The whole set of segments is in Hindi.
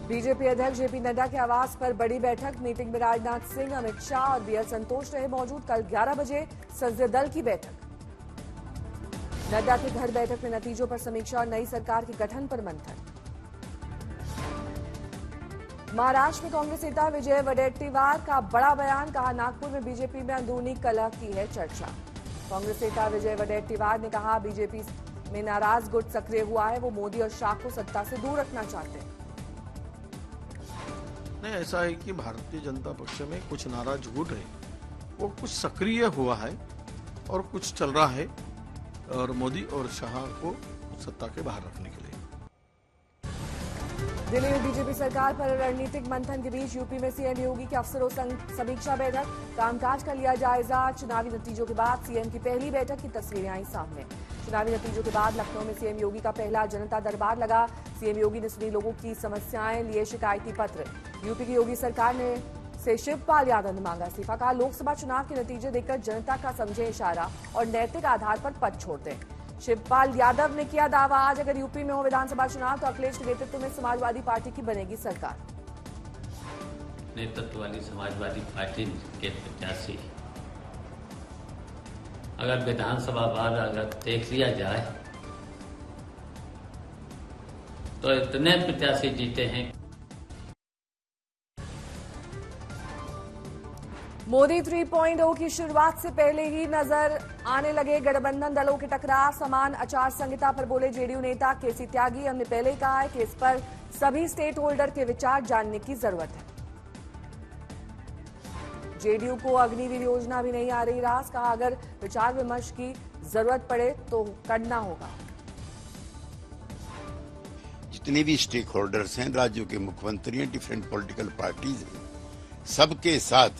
बीजेपी अध्यक्ष जेपी नड्डा के आवास पर बड़ी बैठक। मीटिंग में राजनाथ सिंह, अमित शाह और बीएल संतोष रहे मौजूद। कल 11 बजे संसदीय दल की बैठक। नड्डा के घर बैठक में नतीजों पर समीक्षा और नई सरकार के गठन पर मंथन। महाराष्ट्र में कांग्रेस नेता विजय वडेट्टीवार का बड़ा बयान। कहा, नागपुर में बीजेपी में अंदरूनी कलह की है चर्चा। कांग्रेस नेता विजय वडेट्टीवार ने कहा, बीजेपी में नाराज गुट सक्रिय हुआ है। वो मोदी और शाह को सत्ता से दूर रखना चाहते हैं। नहीं, ऐसा है कि भारतीय जनता पक्ष में कुछ नाराज गुट है, वो कुछ सक्रिय हुआ है और कुछ चल रहा है और मोदी और शाह को सत्ता के बाहर रखने के लिए। दिल्ली में बीजेपी सरकार पर रणनीतिक मंथन के बीच यूपी में सीएम योगी की अफसरों संग समीक्षा बैठक। कामकाज का लिया जायजा। चुनावी नतीजों के बाद सीएम की पहली बैठक की तस्वीरें आई सामने। चुनावी नतीजों के बाद लखनऊ में सीएम योगी का पहला जनता दरबार लगा। सीएम योगी ने सुनी लोगों की समस्याएं, लिए शिकायती पत्र। यूपी की योगी सरकार ने से शिवपाल यादव ने मांगा इस्तीफा। कहा, लोकसभा चुनाव के नतीजे देखकर जनता का समझे इशारा और नैतिक आधार पर पद छोड़ दें। शिवपाल यादव ने किया दावा, आज अगर यूपी में हो विधानसभा चुनाव तो अखिलेश के नेतृत्व में समाजवादी पार्टी की बनेगी सरकार। नेतृत्व वाली समाजवादी पार्टी के प्रत्याशी अगर विधानसभा बाद अगर देख लिया जाए तो इतने प्रत्याशी जीते हैं। मोदी 3.0 की शुरुआत से पहले ही नजर आने लगे गठबंधन दलों के टकराव। समान आचार संहिता पर बोले जेडीयू नेता केसी त्यागी। हमने पहले ही कहा है कि इस पर सभी स्टेक होल्डर के विचार जानने की जरूरत है। जेडीयू को अग्निवीर योजना भी नहीं आ रही रास। कहा, अगर विचार विमर्श की जरूरत पड़े तो करना होगा। जितने भी स्टेक होल्डर्स हैं, राज्यों के मुख्यमंत्री हैं, डिफरेंट पॉलिटिकल पार्टीज हैं, सबके साथ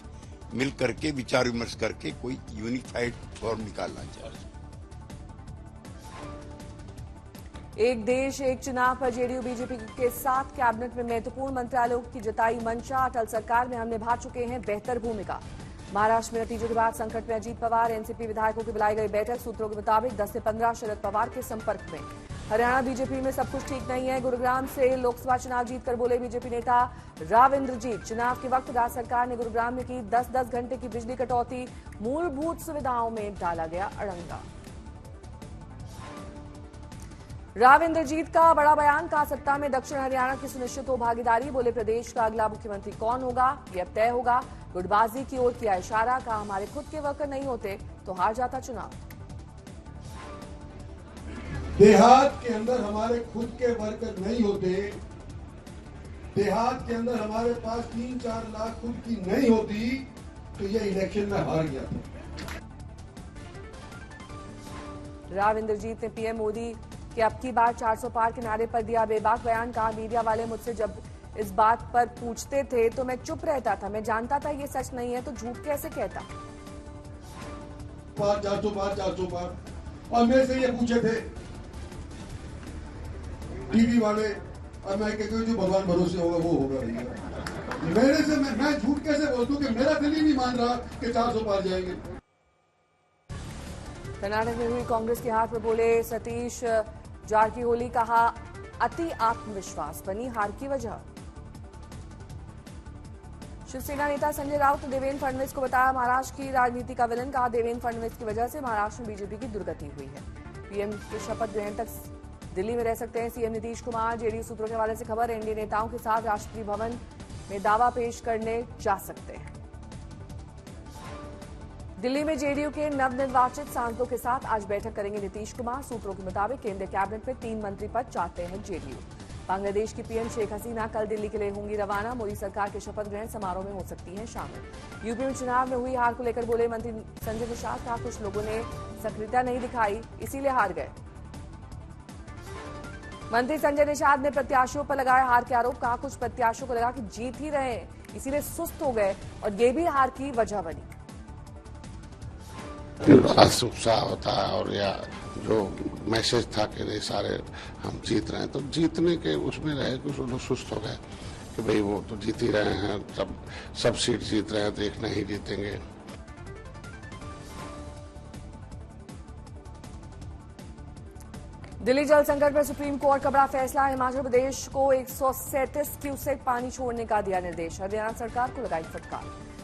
मिल करके विचार विमर्श करके कोई यूनिफाइड फॉर्म निकालना चाहिए। एक देश एक चुनाव पर जेडीयू बीजेपी के साथ कैबिनेट में महत्वपूर्ण मंत्रालयों की जताई मंशा। अटल सरकार में हम निभा चुके हैं बेहतर भूमिका। महाराष्ट्र में नतीजों के बाद संकट में अजीत पवार। एनसीपी विधायकों की बुलाई गई बैठक। सूत्रों के मुताबिक 10 से 15 शरद पवार के संपर्क में। हरियाणा बीजेपी में सब कुछ ठीक नहीं है। गुरुग्राम से लोकसभा चुनाव जीतकर बोले बीजेपी नेता राव इंद्रजीत। चुनाव के वक्त राज्य सरकार ने गुरुग्राम में की 10-10 घंटे की बिजली कटौती। मूलभूत सुविधाओं में डाला गया अड़ंगा। राव इंद्रजीत का बड़ा बयान। कहा, सत्ता में दक्षिण हरियाणा की सुनिश्चित हो भागीदारी। बोले, प्रदेश का अगला मुख्यमंत्री कौन होगा यह अब तय होगा। गुटबाजी की ओर किया इशारा। कहा, हमारे खुद के वर्कर नहीं होते तो हार जाता चुनाव। देहात के अंदर हमारे खुद के वर्कर नहीं होते, देहात के अंदर हमारे पास 3-4 लाख खुद की नहीं होती तो ये इलेक्शन में हार गया था। राव इंद्रजीत ने पीएम मोदी के अब की बार 400 पार के नारे पर दिया बेबाक बयान। कहा, मीडिया वाले मुझसे जब इस बात पर पूछते थे तो मैं चुप रहता था। मैं जानता था ये सच नहीं है तो झूठ कैसे कहता। 400 पार और मेरे से ये पूछे थे टीवी वाले और मैं कहती हूँ जो भगवान भरोसे होगा वो होगा भैया। मेरे से मैं झूठ कैसे बोल दूं कि मेरा दिल ही नहीं मान रहा कि 400 पार जाएंगे। कर्नाटक में हुई कांग्रेस के हाथ पर बोले सतीश जारकीहोली। कहा, अति आत्मविश्वास बनी हार की वजह। शिवसेना नेता संजय राउत ने देवेंद्र फडणवीस को बताया महाराष्ट्र की राजनीति का विलन। कहा, देवेंद्र फडणवीस की वजह से महाराष्ट्र में बीजेपी की दुर्गति हुई है। पीएम के शपथ ग्रहण तक दिल्ली में रह सकते हैं सीएम नीतीश कुमार। जेडीयू सूत्रों के हवाले से खबर, एनडीए नेताओं के साथ राष्ट्रपति भवन में दावा पेश करने जा सकते हैं। दिल्ली में जेडीयू के नवनिर्वाचित सांसदों के साथ आज बैठक करेंगे नीतीश कुमार। सूत्रों के मुताबिक केंद्रीय कैबिनेट में 3 मंत्री पद चाहते हैं जेडीयू। बांग्लादेश की पीएम शेख हसीना कल दिल्ली के लिए होंगी रवाना। मोदी सरकार के शपथ ग्रहण समारोह में हो सकती हैं शामिल। यूपी में चुनाव में हुई हार को लेकर बोले मंत्री संजय निषाद। कहा, कुछ लोगों ने सक्रियता नहीं दिखाई इसीलिए हार गए। मंत्री संजय निषाद ने प्रत्याशियों पर लगाया हार के आरोप। कहा, कुछ प्रत्याशियों को लगा कि जीत ही रहे इसीलिए सुस्त हो गए और ये भी हार की वजह बनी। उत्साह होता है और या जो मैसेज था कि नहीं सारे हम जीत रहे हैं तो जीतने के उसमें रहे कुछ लोग सुस्त हो गए कि भाई वो तो जीत ही रहे हैं, सब सीट जीत रहे हैं तो एक नहीं जीतेंगे। दिल्ली जल संकट पर सुप्रीम कोर्ट का बड़ा फैसला। हिमाचल प्रदेश को 137 क्यूसेक पानी छोड़ने का दिया निर्देश। हरियाणा सरकार को लगाई फटकार।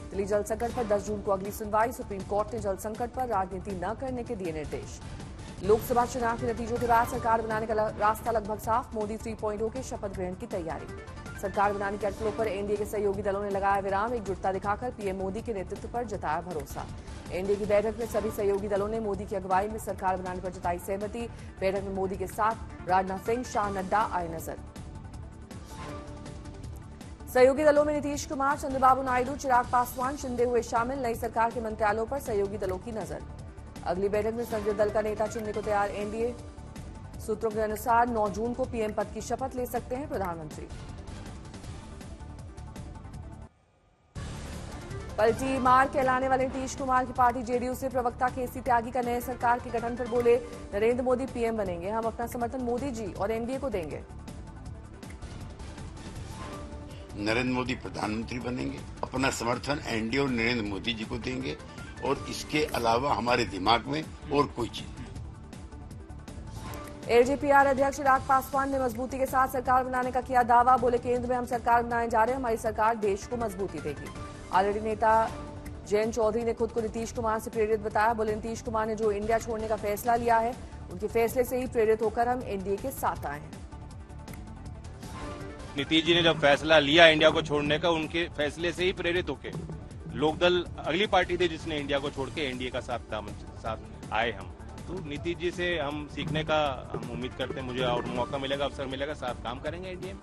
दिल्ली जल संकट पर 10 जून को अगली सुनवाई। सुप्रीम कोर्ट ने जल संकट पर राजनीति न करने के दिए निर्देश। लोकसभा चुनाव के नतीजों के बाद सरकार बनाने का रास्ता लगभग साफ। मोदी 3.0 के शपथ ग्रहण की तैयारी। सरकार बनाने के अटकलों पर एनडीए के सहयोगी दलों ने लगाया विराम। एकजुटता दिखाकर पीएम मोदी के नेतृत्व पर जताया भरोसा। एनडीए की बैठक में सभी सहयोगी दलों ने मोदी की अगुवाई में सरकार बनाने पर जताई सहमति। बैठक में मोदी के साथ राजनाथ सिंह, शाह, नड्डा आए नजर। सहयोगी दलों में नीतीश कुमार, चंद्रबाबू नायडू, चिराग पासवान, शिंदे हुए शामिल। नई सरकार के मंत्रालयों पर सहयोगी दलों की नजर। अगली बैठक में संसदीय दल का नेता चुनने को तैयार एनडीए। सूत्रों के अनुसार 9 जून को पीएम पद की शपथ ले सकते हैं प्रधानमंत्री। पलटी मार कहलाने वाले नीतीश कुमार की पार्टी जेडीयू से प्रवक्ता केसी त्यागी का नए सरकार के गठन पर बोले, नरेंद्र मोदी पीएम बनेंगे। हम अपना समर्थन मोदी जी और एनडीए को देंगे। नरेंद्र मोदी प्रधानमंत्री बनेंगे, अपना समर्थन एनडीए और नरेंद्र मोदी जी को देंगे और इसके अलावा हमारे दिमाग में और कोई चीज नहीं। एलजेपीआर अध्यक्ष चिराग पासवान ने मजबूती के साथ सरकार बनाने का किया दावा। बोले, केंद्र में हम सरकार बनाने जा रहे हैं। हमारी सरकार देश को मजबूती देगी। आरजेडी नेता जयंत चौधरी ने खुद को नीतीश कुमार से प्रेरित बताया। बोले, नीतीश कुमार ने जो इंडिया छोड़ने का फैसला लिया है, उनके फैसले से ही प्रेरित होकर हम एनडीए के साथ आए हैं। नीतीश जी ने जब फैसला लिया इंडिया को छोड़ने का, उनके फैसले से ही प्रेरित होके लोकदल अगली पार्टी थी जिसने इंडिया को छोड़ के एनडीए का साथ आए हम। तो नीतीश जी से हम सीखने का हम उम्मीद करते हैं। मुझे और मौका मिलेगा, अवसर मिलेगा, साथ काम करेंगे एनडीए में।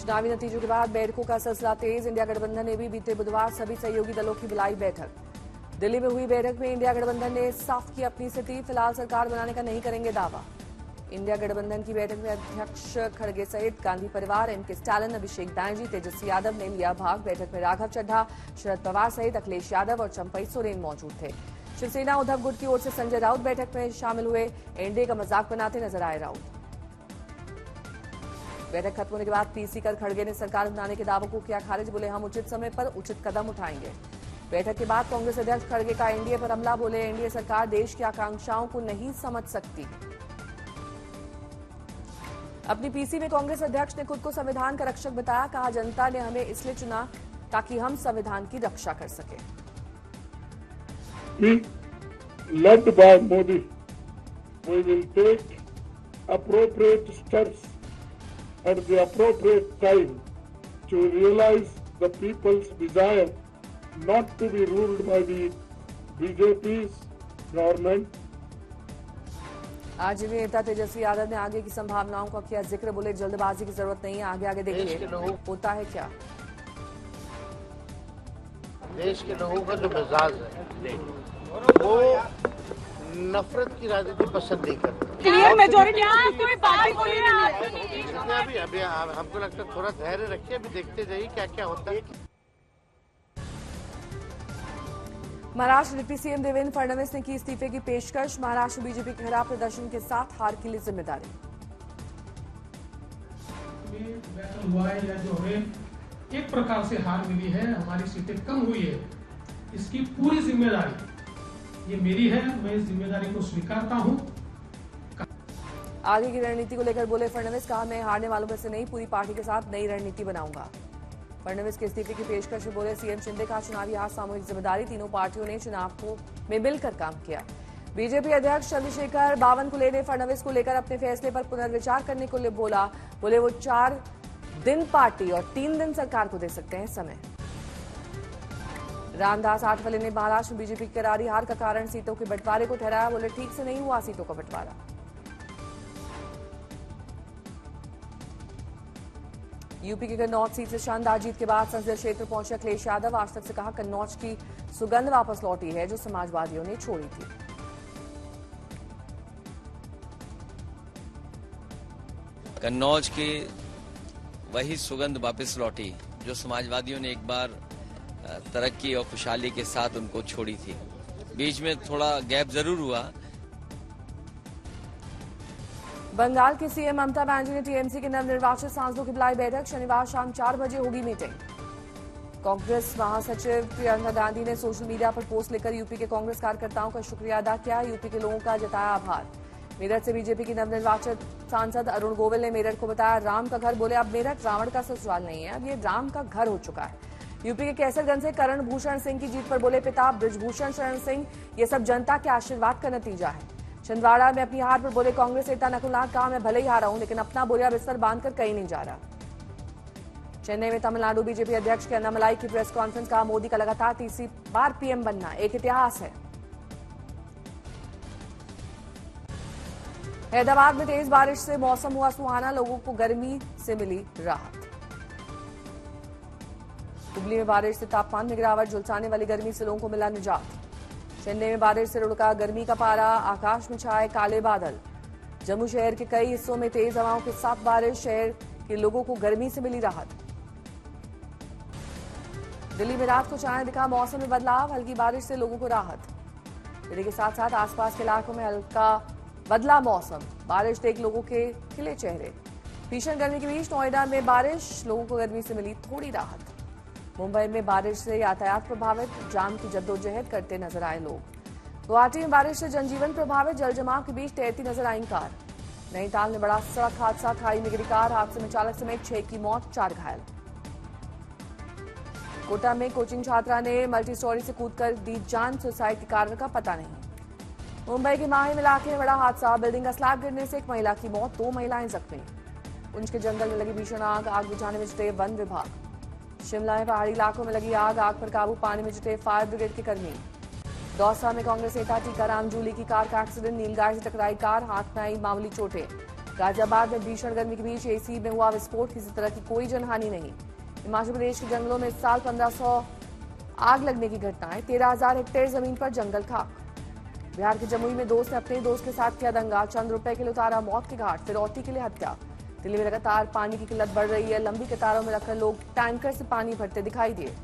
चुनावी नतीजों के बाद बैठकों का सिलसिला तेज। इंडिया गठबंधन ने भी बीते बुधवार सभी सहयोगी दलों की बुलाई बैठक। दिल्ली में हुई बैठक में इंडिया गठबंधन ने साफ की अपनी स्थिति। फिलहाल सरकार बनाने का नहीं करेंगे दावा। इंडिया गठबंधन की बैठक में अध्यक्ष खड़गे सहित गांधी परिवार, एमके स्टालिन, अभिषेक बैनर्जी, तेजस्वी यादव ने लिया भाग। बैठक में राघव चड्ढा, शरद पवार सहित अखिलेश यादव और चंपई सोरेन मौजूद थे। शिवसेना उद्धव गुट की ओर से संजय राउत बैठक में शामिल हुए। एनडीए का मजाक बनाते नजर आए राउत। बैठक खत्म होने के बाद पीसी कर खड़गे ने सरकार बनाने के दावों को किया खारिज। बोले, हम उचित समय पर उचित कदम उठाएंगे। बैठक के बाद कांग्रेस अध्यक्ष खड़गे का एनडीए पर हमला। बोले, एनडीए सरकार देश की आकांक्षाओं को नहीं समझ सकती। अपनी पीसी में कांग्रेस अध्यक्ष ने खुद को संविधान का रक्षक बताया। कहा, जनता ने हमें इसलिए चुना ताकि हम संविधान की रक्षा कर सके। Led by Modi, we will take appropriate steps at the appropriate time to realize the people's desire not to be ruled by the BJP's government. RJD नेता तेजस्वी यादव ने आगे की संभावनाओं का किया जिक्र। बोले, जल्दबाजी की जरूरत नहीं है, आगे आगे देखिए होता है क्या। देश के लोगों का जो मिजाज है वो नफरत की राजनीति पसंद नहीं करते। क्लियर मेजॉरिटी कोई पार्टी को अभी हमको लगता है थोड़ा धैर्य रखिए, अभी देखते जाइए क्या क्या होता है। महाराष्ट्र डिप्टी सीएम देवेंद्र फडणवीस ने की इस्तीफे की पेशकश। महाराष्ट्र बीजेपी के खिलाफ प्रदर्शन के साथ हार के लिए जिम्मेदारी। हुआ है या जो हमें एक प्रकार से हार मिली है, हमारी सीटें कम हुई है, इसकी पूरी जिम्मेदारी ये मेरी है। मैं इस जिम्मेदारी को स्वीकारता हूं। आगे की रणनीति को लेकर बोले फडणवीस। कहा, मैं हारने वालों में से नहीं, पूरी पार्टी के साथ नई रणनीति बनाऊंगा। फडणवीस के इस्तीफे की पेशकश में बोले सीएम शिंदे का चुनावी हार सामूहिक जिम्मेदारी। तीनों पार्टियों ने चुनाव में मिलकर काम किया। बीजेपी अध्यक्ष चंद्रशेखर बावनकुले ने फडणवीस को लेकर अपने फैसले पर पुनर्विचार करने को बोला। बोले, वो 4 दिन पार्टी और 3 दिन सरकार को दे सकते हैं समय। रामदास आठवले ने महाराष्ट्र बीजेपी की करारी हार का कारण सीटों के बंटवारे को ठहराया। बोले, ठीक से नहीं हुआ सीटों का बंटवारा। यूपी के कन्नौज सीट से शानदार जीत के बाद संसदीय क्षेत्र पहुंचे अखिलेश यादव। आज तक से कहा, कन्नौज की सुगंध वापस लौटी है जो समाजवादियों ने छोड़ी थी। कन्नौज की वही सुगंध वापस लौटी जो समाजवादियों ने एक बार तरक्की और खुशहाली के साथ उनको छोड़ी थी। बीच में थोड़ा गैप जरूर हुआ। बंगाल की सीएम ममता बनर्जी ने टीएमसी के नवनिर्वाचित सांसदों की बुलाई बैठक। शनिवार शाम 4 बजे होगी मीटिंग। कांग्रेस महासचिव प्रियंका गांधी ने सोशल मीडिया पर पोस्ट लेकर यूपी के कांग्रेस कार्यकर्ताओं का शुक्रिया अदा किया। यूपी के लोगों का जताया आभार। मेरठ से बीजेपी की नवनिर्वाचित सांसद अरुण गोविल ने मेरठ को बताया राम का घर। बोले अब मेरठ रावण का ससुराल नहीं है, अब ये राम का घर हो चुका है। यूपी के कैसरगंज से करण भूषण सिंह की जीत पर बोले पिता ब्रिजभूषण शरण सिंह, ये सब जनता के आशीर्वाद का नतीजा है। छिंदवाड़ा में अपनी हार पर बोले कांग्रेस नेता नकुलनाथ कहा मैं भले ही हारा हूं लेकिन अपना बोरिया बिस्तर बांधकर कहीं नहीं जा रहा। चेन्नई में तमिलनाडु बीजेपी अध्यक्ष के अन्नामलाई की प्रेस कॉन्फ्रेंस कहा मोदी का लगातार तीसरी बार पीएम बनना एक इतिहास है। हैदराबाद में तेज बारिश से मौसम हुआ सुहाना, लोगों को गर्मी से मिली राहत। हुबली में बारिश से तापमान में गिरावट, झुलसाने वाली गर्मी से लोगों को मिला निजात। चेन्नई में बारिश से रुड़का गर्मी का पारा, आकाश में छाए काले बादल। जम्मू शहर के कई हिस्सों में तेज हवाओं के साथ बारिश, शहर के लोगों को गर्मी से मिली राहत। दिल्ली में रात को चांद दिखा, मौसम में बदलाव, हल्की बारिश से लोगों को राहत। दिल्ली के साथ साथ आसपास के इलाकों में हल्का बदला मौसम, बारिश देख लोगों के खिले चेहरे। भीषण गर्मी के बीच नोएडा में बारिश, लोगों को गर्मी से मिली थोड़ी राहत। मुंबई में बारिश से यातायात प्रभावित, जाम की जद्दोजहद करते नजर आए लोग। गुवाहाटी में बारिश से जनजीवन प्रभावित, जलजमाव के बीच तैरती नजर आई कार। नैनीताल में बड़ा सड़क हादसा, खाई में गिरी कार, हादसे में चालक समेत 6 की मौत, 4 घायल। कोटा में कोचिंग छात्रा ने मल्टी स्टोरी से कूदकर दी जान, सुसाइड के कारण का पता नहीं। मुंबई के माहिम इलाके में बड़ा हादसा, बिल्डिंग का स्लैब गिरने से एक महिला की मौत, 2 महिलाएं जख्मी। पुंछ के जंगल में लगी भीषण आग बुझाने में जुटे वन विभाग। शिमला में पहाड़ी इलाकों में लगी आग पर काबू पाने में जुटे फायर ब्रिगेड के कर्मी। दौसा में कांग्रेस नेता टीकाराम जूली की कार का एक्सीडेंट, नीलगाय से टकराई कार, हाथ में आई मामूली चोटें। गाजियाबाद में भीषण गर्मी के बीच एसी में हुआ विस्फोट, किसी तरह की कोई जनहानि नहीं। हिमाचल प्रदेश के जंगलों में इस साल 1500 आग लगने की घटनाएं, 13,000 हेक्टेयर जमीन पर जंगल खाक। बिहार के जमुई में दोस्त ने अपने दोस्त के साथ किया दंगा, चंद रुपए के लिए उतारा मौत के घाट, फिरौती के लिए हत्या। दिल्ली में लगातार पानी की किल्लत बढ़ रही है, लंबी कतारों में लगकर लोग टैंकर से पानी भरते दिखाई दिए।